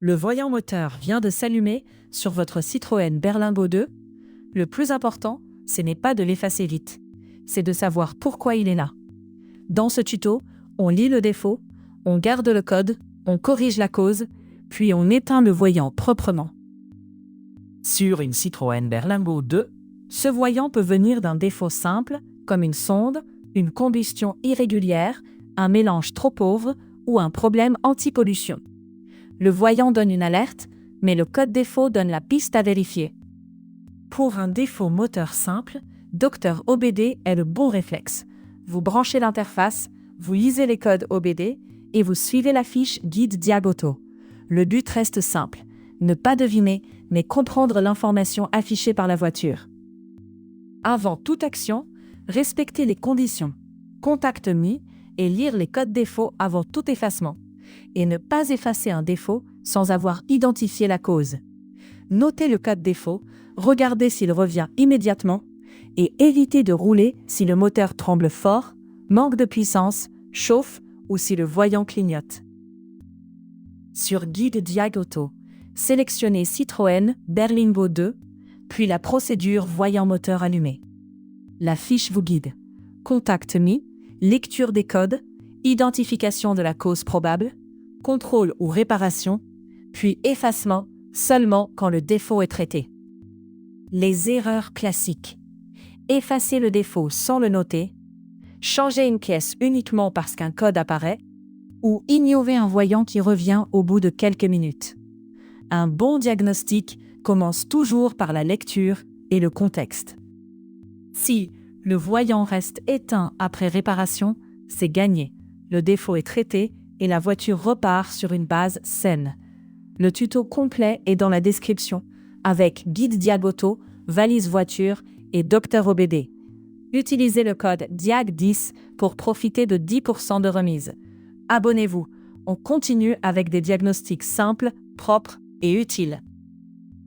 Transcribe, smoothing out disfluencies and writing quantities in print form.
Le voyant moteur vient de s'allumer sur votre Citroën Berlingo 2. Le plus important, ce n'est pas de l'effacer vite, c'est de savoir pourquoi il est là. Dans ce tuto, on lit le défaut, on garde le code, on corrige la cause, puis on éteint le voyant proprement. Sur une Citroën Berlingo 2, ce voyant peut venir d'un défaut simple, comme une sonde, une combustion irrégulière, un mélange trop pauvre ou un problème anti-pollution. Le voyant donne une alerte, mais le code défaut donne la piste à vérifier. Pour un défaut moteur simple, Dr OBD est le bon réflexe. Vous branchez l'interface, vous lisez les codes OBD et vous suivez la fiche Guide Diag Auto. Le but reste simple, ne pas deviner, mais comprendre l'information affichée par la voiture. Avant toute action, respectez les conditions. Contact Me et lire les codes défauts avant tout effacement. Et ne pas effacer un défaut sans avoir identifié la cause. Notez le code défaut, regardez s'il revient immédiatement et évitez de rouler si le moteur tremble fort, manque de puissance, chauffe ou si le voyant clignote. Sur Guide Diag Auto, sélectionnez Citroën Berlingo 2, puis la procédure voyant moteur allumé. La fiche vous guide. Contact Me, lecture des codes, identification de la cause probable, contrôle ou réparation, puis effacement seulement quand le défaut est traité. Les erreurs classiques. Effacer le défaut sans le noter, changer une pièce uniquement parce qu'un code apparaît, ou ignorer un voyant qui revient au bout de quelques minutes. Un bon diagnostic commence toujours par la lecture et le contexte. Si le voyant reste éteint après réparation, c'est gagné. Le défaut est traité et la voiture repart sur une base saine. Le tuto complet est dans la description, avec Guide Diag Auto, valise voiture et Dr OBD. Utilisez le code DIAG10 pour profiter de 10% de remise. Abonnez-vous, on continue avec des diagnostics simples, propres et utiles.